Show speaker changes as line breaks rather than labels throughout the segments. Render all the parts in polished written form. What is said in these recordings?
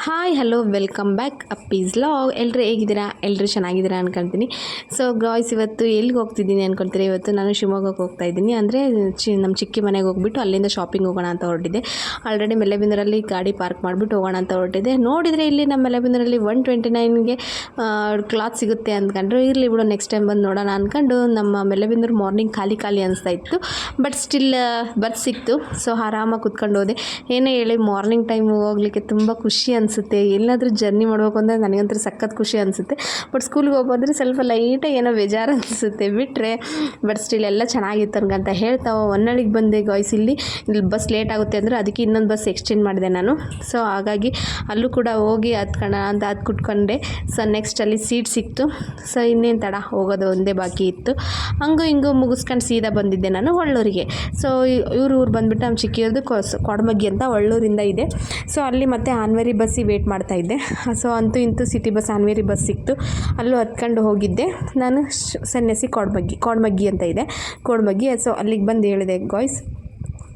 Hi hello welcome back ಅಪ್ಪೀಸ್ ಲಾಗ್. ಎಲ್ಲರೂ ಹೇಗಿದ್ದೀರಾ? ಎಲ್ಲರೂ ಚೆನ್ನಾಗಿದ್ದೀರಾ ಅನ್ಕೊಳ್ತೀನಿ. ಸೊ ಗಾಯ್ಸ್, ಇವತ್ತು ಎಲ್ಲಿಗೆ ಹೋಗ್ತಿದ್ದೀನಿ ಅನ್ಕೊಳ್ತೀರಿ? ಇವತ್ತು ನಾನು ಶಿವಮೊಗ್ಗಕ್ಕೆ ಹೋಗ್ತಾ ಇದ್ದೀನಿ. ಅಂದರೆ ನಮ್ಮ ಚಿಕ್ಕಿ ಮನೆಗೆ ಹೋಗ್ಬಿಟ್ಟು ಅಲ್ಲಿಂದ ಶಾಪಿಂಗ್ ಹೋಗೋಣ ಅಂತ ಹೊರಟಿದ್ದೆ. ಆಲ್ರೆಡಿ ಮೆಲೆಬಿಂದರಲ್ಲಿ ಗಾಡಿ ಪಾರ್ಕ್ ಮಾಡಿಬಿಟ್ಟು ಹೋಗೋಣ ಅಂತ ಹೊರಟಿದ್ದೆ. ನೋಡಿದರೆ ಇಲ್ಲಿ ನಮ್ಮ ಮೆಲೆಬಿಂದರಲ್ಲಿ 129ಗೆ ಕ್ಲಾತ್ ಸಿಗುತ್ತೆ ಅಂದ್ಕೊಂಡ್ರು. ಇರಲಿ ಬಿಡು, ನೆಕ್ಸ್ಟ್ ಟೈಮ್ ಬಂದು ನೋಡೋಣ ಅಂದ್ಕೊಂಡು ನಮ್ಮ ಮೆಲೆಬಿಂದೂರು ಮಾರ್ನಿಂಗ್ ಖಾಲಿ ಅನಿಸ್ತಾ ಇತ್ತು. ಬಟ್ ಸ್ಟಿಲ್ ಬಸ್ ಸಿಕ್ತು. ಸೊ ಆರಾಮಾಗಿ ಕುತ್ಕೊಂಡು ಹೋದೆ. ಏನೇ ಹೇಳಿ, ಮಾರ್ನಿಂಗ್ ಟೈಮ್ ಹೋಗ್ಲಿಕ್ಕೆ ತುಂಬ ಖುಷಿ ಅನಿಸುತ್ತೆ. ಎಲ್ಲಾದರೂ ಜರ್ನಿ ಮಾಡಬೇಕು ಅಂದರೆ ನನಗಂತೂ ಸಖತ್ ಖುಷಿ ಅನಿಸುತ್ತೆ. ಬಟ್ ಸ್ಕೂಲ್ಗೆ ಹೋಗ್ಬಂದ್ರೆ ಸ್ವಲ್ಪ ಲೈಟಾಗಿ ಏನೋ ಬೇಜಾರು ಅನಿಸುತ್ತೆ ಬಿಟ್ಟರೆ. ಬಟ್ ಸ್ಟಿಲ್ ಎಲ್ಲ ಚೆನ್ನಾಗಿತ್ತು ಅನ್ಕಂತ ಹೇಳ್ತಾ ಹೊನ್ನಳ್ಳಿಗೆ ಬಂದೆ ಗಾಯ್ಸ್. ಇಲ್ಲಿ ಬಸ್ ಲೇಟ್ ಆಗುತ್ತೆ ಅಂದರೆ ಅದಕ್ಕೆ ಇನ್ನೊಂದು ಬಸ್ ಎಕ್ಸ್ಚೇಂಜ್ ಮಾಡಿದೆ ನಾನು. ಸೊ ಹಾಗಾಗಿ ಅಲ್ಲೂ ಕೂಡ ಹೋಗಿ ಹತ್ಕೊಳ್ಳೋಣ ಅಂತ ಅದು ಕುಟ್ಕೊಂಡೆ. ಸೊ ನೆಕ್ಸ್ಟ್ ಅಲ್ಲಿ ಸೀಟ್ ಸಿಕ್ತು. ಸೊ ಇನ್ನೇನು ತಡ, ಹೋಗೋದು ಒಂದೇ ಬಾಕಿ ಇತ್ತು. ಹಂಗೂ ಹಿಂಗೂ ಮುಗಿಸ್ಕೊಂಡು ಸೀದಾ ಬಂದಿದ್ದೆ ನಾನು ಒಳ್ಳೂರಿಗೆ. ಸೊ ಊರು ಬಂದುಬಿಟ್ಟು ನಮ್ಮ ಚಿಕ್ಕಿಯವ್ರದ್ದು ಕೊಡಮಗ್ಗಿ ಅಂತ ಒಳ್ಳೂರಿಂದ ಇದೆ. ಸೊ ಅಲ್ಲಿ ಮತ್ತೆ ಆನ್ವೇರಿ ಬಸ್ಸಿಗೆ ವೇಟ್ ಮಾಡ್ತಾಯಿದ್ದೆ. ಸೊ ಅಂತೂ ಇಂತೂ ಸಿಟಿ ಬಸ್ ಆನ್ವೇರಿ ಬಸ್ ಸಿಕ್ತು. ಅಲ್ಲೂ ಹತ್ಕೊಂಡು ಹೋಗಿದ್ದೆ ನಾನು. ಸನ್ಯಾಸಿ ಕೋಡ್ಮಗ್ಗಿ ಅಂತ ಇದೆ, ಕೋಡ್ಮಗ್ಗಿ. ಸೊ ಅಲ್ಲಿಗೆ ಬಂದು ಹೇಳಿದೆ ಗಾಯ್ಸ್.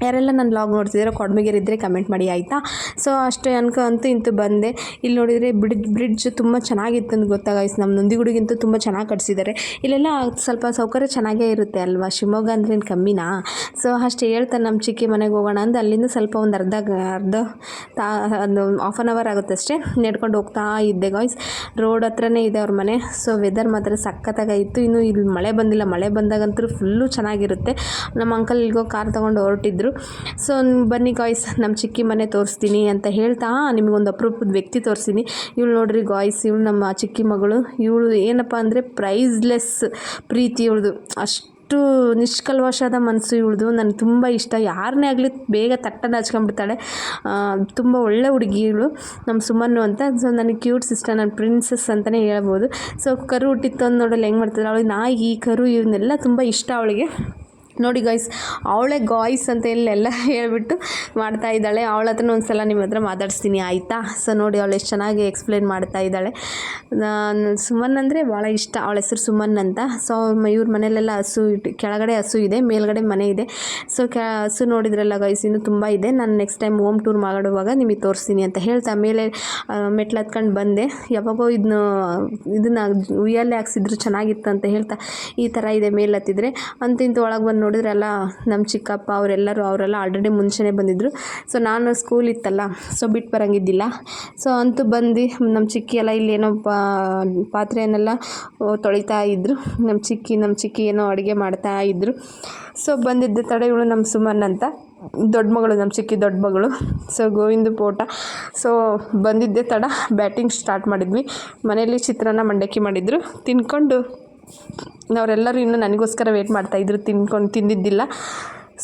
ಯಾರೆಲ್ಲ ನನ್ನ ವ್ಲಾಗ್ ನೋಡ್ತಿದ್ದೀರೋ ಕೊಡ್ಮಗಿರಿದ್ದರೆ ಕಮೆಂಟ್ ಮಾಡಿ ಆಯಿತಾ. ಸೊ ಅಷ್ಟೇ ಅಂತೂ ಇಂತೂ ಬಂದೆ. ಇಲ್ಲಿ ನೋಡಿದರೆ ಬ್ರಿಡ್ಜ್ ತುಂಬ ಚೆನ್ನಾಗಿತ್ತು ಅಂತ ಗೊತ್ತಾಗಾಯ್ತು. ನಮ್ಮ ನಂದಿಗುಡಿಗಿಂತೂ ತುಂಬ ಚೆನ್ನಾಗಿ ಕಟ್ಸಿದ್ದಾರೆ. ಇಲ್ಲೆಲ್ಲ ಸ್ವಲ್ಪ ಸೌಕರ್ಯ ಚೆನ್ನಾಗೇ ಇರುತ್ತೆ ಅಲ್ವಾ, ಶಿವಮೊಗ್ಗ ಅಂದ್ರೆ ಏನು ಕಮ್ಮಿನಾ. ಸೊ ಅಷ್ಟೇ ಹೇಳ್ತಾ ನಮ್ಮ ಚಿಕ್ಕಿ ಮನೆಗೆ ಹೋಗೋಣ ಅಂದು ಅಲ್ಲಿಂದ ಸ್ವಲ್ಪ ಒಂದು ಅರ್ಧ ಹಾಫ್ ಆನ್ ಅವರ್ ಆಗುತ್ತೆ ಅಷ್ಟೇ ನಡ್ಕೊಂಡು ಹೋಗ್ತಾ ಇದ್ದೆ ಗಾಯ್ಸ್. ರೋಡ್ ಹತ್ರನೇ ಇದೆ ಅವ್ರ ಮನೆ. ಸೊ ವೆದರ್ ಮಾತ್ರ ಸಖತ್ತಾಗಿತ್ತು. ಇನ್ನು ಇಲ್ಲಿ ಮಳೆ ಬಂದಿಲ್ಲ. ಮಳೆ ಬಂದಾಗಂತೂ ಫುಲ್ಲು ಚೆನ್ನಾಗಿರುತ್ತೆ. ನಮ್ಮ ಅಂಕಲ್ ಇಲ್ಗೋ ಕಾರ್ ತೊಗೊಂಡು ಹೊರಟಿದ್ರು. ಸೊ ಬನ್ನಿ ಗಾಯ್ಸ್, ನಮ್ಮ ಚಿಕ್ಕಿ ಮನೆ ತೋರಿಸ್ತೀನಿ ಅಂತ ಹೇಳ್ತಾ ನಿಮಗೊಂದು ಅಪರೂಪದ ವ್ಯಕ್ತಿ ತೋರಿಸ್ತೀನಿ. ಇವಳು ನೋಡ್ರಿ ಗಾಯ್ಸ್, ಇವಳು ನಮ್ಮ ಚಿಕ್ಕಿ ಮಗಳು. ಇವಳು ಏನಪ್ಪ ಅಂದರೆ ಪ್ರೈಸ್ಲೆಸ್ ಪ್ರೀತಿ ಇವಳ್ದು. ಅಷ್ಟು ನಿಷ್ಕಲ್ಮಶದ ಮನಸ್ಸು ಇವಳ್ದು. ನನಗೆ ತುಂಬ ಇಷ್ಟ. ಯಾರನ್ನೇ ಆಗಲಿ ಬೇಗ ತಟ್ಟನ್ನು ಹಚ್ಕೊಂಡ್ಬಿಡ್ತಾಳೆ. ತುಂಬ ಒಳ್ಳೆ ಹುಡುಗಿ ಇವಳು, ನಮ್ಮ ಸುಮನ್ನು ಅಂತ. ಸೊ ನನಗೆ ಕ್ಯೂಟ್ ಸಿಸ್ಟರ್, ನನ್ನ ಪ್ರಿನ್ಸಸ್ ಅಂತಲೇ ಹೇಳ್ಬೋದು. ಸೊ ಕರು ಹುಟ್ಟಿತ್ತು ಅಂತ ನೋಡಲ್ಲ ಹೆಂಗೆ ಮಾಡ್ತಿದ್ದಾಳೆ ಅವಳಿಗೆ. ನಾಯಿ ಕರು ಇವನ್ನೆಲ್ಲ ತುಂಬ ಇಷ್ಟ ಅವಳಿಗೆ. ನೋಡಿ ಗಾಯ್ಸ್, ಅವಳೇ ಗಾಯ್ಸ್ ಅಂತ ಎಲ್ಲ ಹೇಳ್ಬಿಟ್ಟು ಮಾಡ್ತಾ ಇದ್ದಾಳೆ. ಅವಳ ಹತ್ರ ಒಂದು ಸಲ ನಿಮ್ಮ ಹತ್ರ ಮಾತಾಡಿಸ್ತೀನಿ ಆಯಿತಾ. ಸೊ ನೋಡಿ ಅವಳು ಎಷ್ಟು ಚೆನ್ನಾಗಿ ಎಕ್ಸ್ಪ್ಲೇನ್ ಮಾಡ್ತಾ ಇದ್ದಾಳೆ. ಸುಮನ್ ಅಂದರೆ ಭಾಳ ಇಷ್ಟ. ಅವಳ ಹೆಸರು ಸುಮನ್ ಅಂತ. ಸೊ ಇವ್ರ ಮನೆಯಲ್ಲೆಲ್ಲ ಹಸು ಕೆಳಗಡೆ ಹಸು ಇದೆ, ಮೇಲ್ಗಡೆ ಮನೆ ಇದೆ. ಸೊ ಹಸು ನೋಡಿದ್ರಲ್ಲ ಗಾಯ್ಸ್, ಇನ್ನೂ ತುಂಬ ಇದೆ. ನಾನು ನೆಕ್ಸ್ಟ್ ಟೈಮ್ ಹೋಮ್ ಟೂರ್ ಮಾಡುವಾಗ ನಿಮಗೆ ತೋರಿಸ್ತೀನಿ ಅಂತ ಹೇಳ್ತಾ ಮೇಲೆ ಮೆಟ್ಲು ಹತ್ಕೊಂಡು ಬಂದೆ. ಯಾವಾಗೋ ಇದನ್ನು ಉಯ್ಯಲ್ಲೇ ಹಾಕ್ಸಿದ್ರು ಚೆನ್ನಾಗಿತ್ತು ಅಂತ ಹೇಳ್ತಾ ಈ ಥರ ಇದೆ ಮೇಲೆ ಹತ್ತಿದ್ರೆ. ಇಂತೂ ಒಳಗೆ ಬಂದು ನೋಡಿದ್ರಲ್ಲ ನಮ್ಮ ಚಿಕ್ಕಪ್ಪ ಅವರೆಲ್ಲ ಆಲ್ರೆಡಿ ಮುಂಚೆನೇ ಬಂದಿದ್ದರು. ಸೊ ನಾನು ಸ್ಕೂಲ್ ಇತ್ತಲ್ಲ, ಸೊ ಬಿಟ್ಟು ಬರೋಂಗಿದ್ದಿಲ್ಲ. ಸೊ ಅಂತೂ ಬಂದು ನಮ್ಮ ಚಿಕ್ಕಿ ಎಲ್ಲ ಇಲ್ಲೇನೋ ಪಾತ್ರೆಯನ್ನೆಲ್ಲ ತೊಳಿತಾ ಇದ್ದರು. ನಮ್ಮ ಚಿಕ್ಕಿ ಏನೋ ಅಡುಗೆ ಮಾಡ್ತಾ ಇದ್ದರು. ಸೊ ಬಂದಿದ್ದ ತಡೆ ಇವಳು ನಮ್ಮ ಸುಮನ್ ಅಂತ ದೊಡ್ಡ ಮಗಳು, ನಮ್ಮ ಚಿಕ್ಕಿ ದೊಡ್ಡ ಮಗಳು. ಸೊ ಗೋವಿಂದ ಪೋಟ. ಸೊ ಬಂದಿದ್ದೆ ತಡ ಬ್ಯಾಟಿಂಗ್ ಸ್ಟಾರ್ಟ್ ಮಾಡಿದ್ವಿ. ಮನೆಯಲ್ಲಿ ಚಿತ್ರಾನ್ನ ಮಂಡಕ್ಕಿ ಮಾಡಿದ್ರು. ತಿನ್ಕೊಂಡು ಅವರೆಲ್ಲರೂ ಇನ್ನೂ ನನಗೋಸ್ಕರ ವೇಟ್ ಮಾಡ್ತಾಯಿದ್ರು, ತಿಂದಿದ್ದಿಲ್ಲ.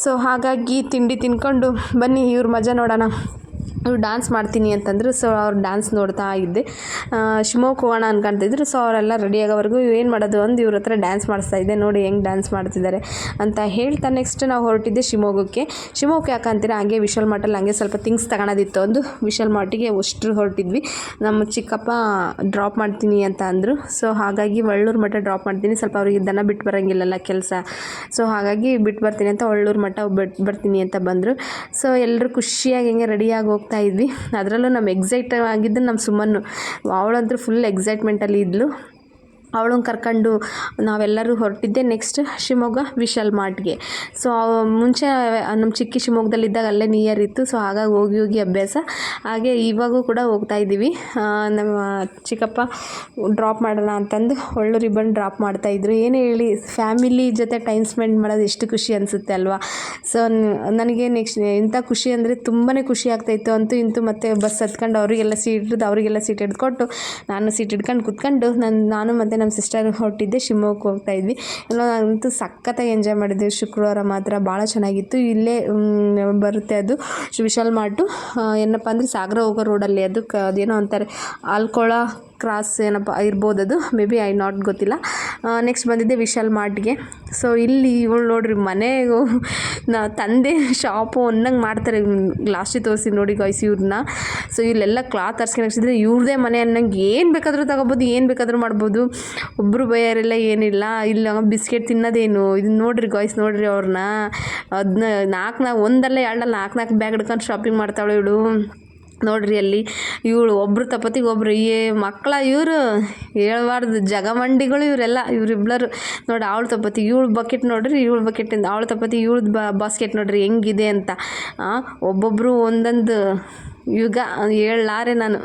ಸೊ ಹಾಗಾಗಿ ತಿಂಡಿ ತಿನ್ಕೊಂಡು ಬನ್ನಿ ಇವ್ರ ಮಜಾ ನೋಡೋಣ. ಇವ್ರು ಡ್ಯಾನ್ಸ್ ಮಾಡ್ತೀನಿ ಅಂತಂದರು. ಸೊ ಅವ್ರು ಡ್ಯಾನ್ಸ್ ನೋಡ್ತಾ ಇದ್ದೆ. ಶಿವಮೊಗ್ಗ ಹೋಗೋಣ ಅನ್ಕೊಂತಿದ್ರು. ಸೊ ಅವರೆಲ್ಲ ರೆಡಿ ಆಗೋವರೆಗೂ ಏನು ಮಾಡೋದು ಅಂದು ಇವ್ರ ಹತ್ರ ಡ್ಯಾನ್ಸ್ ಮಾಡಿಸ್ತಾ ಇದ್ದೆ. ನೋಡಿ ಹೆಂಗೆ ಡ್ಯಾನ್ಸ್ ಮಾಡ್ತಿದ್ದಾರೆ ಅಂತ ಹೇಳ್ತಾ ನೆಕ್ಸ್ಟ್ ನಾವು ಹೊರಟಿದ್ದೆ ಶಿವಮೊಗ್ಗಕ್ಕೆ ಯಾಕಂತೀರಾ, ಹಾಗೆ ವಿಶಾಲ್ ಮಾರ್ಟಲ್ಲಿ ಹಂಗೆ ಸ್ವಲ್ಪ ಥಿಂಗ್ಸ್ ತಗೊಳೋದಿತ್ತು ಒಂದು. ವಿಶಾಲ್ ಮಾರ್ಟಿಗೆ ಅಷ್ಟು ಹೊರಟಿದ್ವಿ. ನಮ್ಮ ಚಿಕ್ಕಪ್ಪ ಡ್ರಾಪ್ ಮಾಡ್ತೀನಿ ಅಂತ ಅಂದರು. ಸೊ ಹಾಗಾಗಿ ಒಳ್ಳೂರು ಮಠ ಡ್ರಾಪ್ ಮಾಡ್ತೀನಿ, ಸ್ವಲ್ಪ ಅವ್ರಿಗೆ ದನ ಬಿಟ್ಟು ಬರೋಂಗಿಲ್ಲಲ್ಲ ಕೆಲಸ. ಸೊ ಹಾಗಾಗಿ ಬಿಟ್ಟು ಬರ್ತೀನಿ ಅಂತ ಒಳ್ಳೂರು ಮಠ ಬರ್ತೀನಿ ಅಂತ ಬಂದರು. ಸೊ ಎಲ್ಲರೂ ಖುಷಿಯಾಗಿ ಹೆಂಗೆ ರೆಡಿಯಾಗಿ ಹೋಗ್ತಾ ಇದ್ವಿ. ಅದರಲ್ಲೂ ನಮ್ಮ ಎಕ್ಸೈಟ್ ಆಗಿದ್ದು ನಮ್ಮ ಸುಮನ್ನು. ಅವಳಂತೂ ಫುಲ್ ಎಕ್ಸೈಟ್ಮೆಂಟಲ್ಲಿ ಇದ್ಲು. ಅವಳನ್ನು ಕರ್ಕೊಂಡು ನಾವೆಲ್ಲರೂ ಹೊರಟಿದ್ದೆ ನೆಕ್ಸ್ಟ್ ಶಿವಮೊಗ್ಗ ವಿಶಾಲ್ ಮಾರ್ಟ್ಗೆ. ಸೊ ಮುಂಚೆ ನಮ್ಮ ಚಿಕ್ಕಿ ಶಿವಮೊಗ್ಗದಲ್ಲಿದ್ದಾಗ ಅಲ್ಲೇ ನಿಯರ್ ಇತ್ತು. ಸೊ ಹಾಗಾಗಿ ಹೋಗಿ ಅಭ್ಯಾಸ. ಹಾಗೆ ಇವಾಗೂ ಕೂಡ ಹೋಗ್ತಾ ಇದ್ದೀವಿ. ನಮ್ಮ ಚಿಕ್ಕಪ್ಪ ಡ್ರಾಪ್ ಮಾಡೋಣ ಅಂತಂದು ಒಳ್ಳೂರಿಗೆ ಬಂದು ಡ್ರಾಪ್ ಮಾಡ್ತಾಯಿದ್ರು. ಏನೇ ಹೇಳಿ, ಫ್ಯಾಮಿಲಿ ಜೊತೆ ಟೈಮ್ ಸ್ಪೆಂಡ್ ಮಾಡೋದು ಎಷ್ಟು ಖುಷಿ ಅನಿಸುತ್ತೆ ಅಲ್ವಾ. ಸೊ ನನಗೆ ನೆಕ್ಸ್ಟ್ ಇಂಥ ಖುಷಿ ಅಂದರೆ ತುಂಬಾ ಖುಷಿ ಆಗ್ತಾಯಿತ್ತು. ಇಂತೂ ಮತ್ತೆ ಬಸ್ ಹತ್ಕೊಂಡು ಅವರಿಗೆಲ್ಲ ಸೀಟ್ ಹಿಡ್ಕೊಟ್ಟು ನಾನು ಸೀಟ್ ಹಿಡ್ಕೊಂಡು ಕುತ್ಕೊಂಡು ನಾನು ಮತ್ತು ನಮ್ಮ ಸಿಸ್ಟರ್ ಹೊರಟಿದ್ದೆ ಶಿವಮೊಗ್ಗಕ್ಕೆ ಹೋಗ್ತಾಯಿದ್ವಿ. ಎಲ್ಲ ಅಂತೂ ಸಖತ್ತಾಗಿ ಎಂಜಾಯ್ ಮಾಡಿದ್ವಿ. ಶುಕ್ರವಾರ ಮಾತ್ರ ಭಾಳ ಚೆನ್ನಾಗಿತ್ತು. ಇಲ್ಲೇ ಬರುತ್ತೆ ಅದು ವಿಶಾಲ್ ಮಾರ್ಟು. ಏನಪ್ಪ ಅಂದರೆ ಸಾಗರ ಹೋಗೋ ರೋಡಲ್ಲಿ ಅದೇನೋ ಅಂತಾರೆ ಆಲ್ಕೊಳ ಕ್ರಾಸ್ ಏನಪ್ಪ ಇರ್ಬೋದು ಅದು, ಮೇ ಬಿ ನಾಟ್ ಗೊತ್ತಿಲ್ಲ. ನೆಕ್ಸ್ಟ್ ಬಂದಿದ್ದೆ ವಿಶಾಲ್ ಮಾರ್ಟ್ಗೆ. ಸೊ ಇಲ್ಲಿ ಇವಳು ನೋಡ್ರಿ ಮನೆಗೂ ತಂದೆ ಶಾಪು ಅನ್ನಂಗೆ ಮಾಡ್ತಾರೆ. ಲಾಸ್ಟಿಗೆ ತೋರಿಸಿ ನೋಡಿ ಗಾಯ್ಸ್ ಇವ್ರನ್ನ. ಸೊ ಇಲ್ಲೆಲ್ಲ ಕ್ಲಾತ್ ತರ್ಸ್ಕೊಂಡು ಹಾಕ್ಸಿದ್ರೆ ಇವ್ರದೇ ಮನೆ ಅನ್ನಂಗೆ ಏನು ಬೇಕಾದರೂ ತಗೋಬೋದು, ಏನು ಬೇಕಾದರೂ ಮಾಡ್ಬೋದು. ಒಬ್ಬರು ಬೈಯಾರೆಲ್ಲ ಏನಿಲ್ಲ. ಇಲ್ಲ ಬಿಸ್ಕೆಟ್ ತಿನ್ನೋದೇನು ಇದನ್ನ ನೋಡ್ರಿ ಗಾಯ್ಸ್, ನೋಡ್ರಿ ಅವ್ರನ್ನ. ಅದನ್ನ ಒಂದಲ್ಲ ಎರಡಲ್ಲ ನಾಲ್ಕು ಬ್ಯಾಗ್ ಹಿಡ್ಕೊಂಡು ಶಾಪಿಂಗ್ ಮಾಡ್ತಾಳೆ ಇವಳು. ನೋಡ್ರಿ ಅಲ್ಲಿ ಇವಳು ಒಬ್ರು ತಪತಿಗೆ ಒಬ್ರು ಮಕ್ಕಳ ಇವರು ಹೇಳ್ಬಾರ್ದು ಜಗಮಂಡಿಗಳು ಇವರೆಲ್ಲ ಇವರಿಬ್ಬರು ನೋಡಿ. ಅವಳು ತಪತಿ ಇವಳು ಬಕೆಟ್ ನೋಡ್ರಿ, ಇವಳು ಬಕೆಟಿಂದ ಅವಳು ತಪತಿ ಇವಳು ಬಾಸ್ಕೆಟ್ ನೋಡ್ರಿ ಹೆಂಗಿದೆ ಅಂತ. ಒಬ್ಬೊಬ್ಬರು ಒಂದೊಂದು ಯುಗ ಹೇಳಲಾರೆ ನಾನು.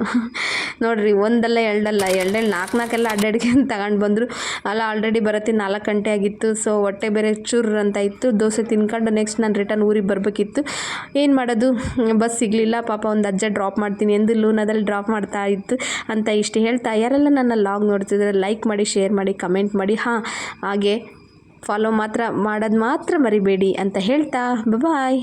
ನೋಡ್ರಿ ಒಂದಲ್ಲ ಎರಡಲ್ಲ 4 ಅಡ್ಡಾಡ್ಕೊಂಡು ತಗೊಂಡು ಬಂದರು. ಅಲ್ಲ ಆಲ್ರೆಡಿ ಬರತ್ತಿ 4 ಗಂಟೆ ಆಗಿತ್ತು. ಸೊ ಹೊಟ್ಟೆ ಬೇರೆ ಚೂರು ಅಂತ ಇತ್ತು. ದೋಸೆ ತಿನ್ಕೊಂಡು ನೆಕ್ಸ್ಟ್ ನಾನು ರಿಟರ್ನ್ ಊರಿಗೆ ಬರಬೇಕಿತ್ತು. ಏನು ಮಾಡೋದು, ಬಸ್ ಸಿಗಲಿಲ್ಲ. ಪಾಪ ಒಂದು ಅಜ್ಜ ಡ್ರಾಪ್ ಮಾಡ್ತೀನಿ ಎಂದು ಲೂನಾದಲ್ಲಿ ಡ್ರಾಪ್ ಮಾಡ್ತಾ ಇತ್ತು ಅಂತ ಇಷ್ಟು ಹೇಳ್ತಾ, ಯಾರೆಲ್ಲ ನನ್ನ ಲಾಗ್ ನೋಡ್ತಿದ್ರೆ ಲೈಕ್ ಮಾಡಿ, ಶೇರ್ ಮಾಡಿ, ಕಮೆಂಟ್ ಮಾಡಿ, ಹಾಗೆ ಫಾಲೋ ಮಾಡೋದು ಮಾತ್ರ ಮರಿಬೇಡಿ ಅಂತ ಹೇಳ್ತಾ ಬಾಯ್.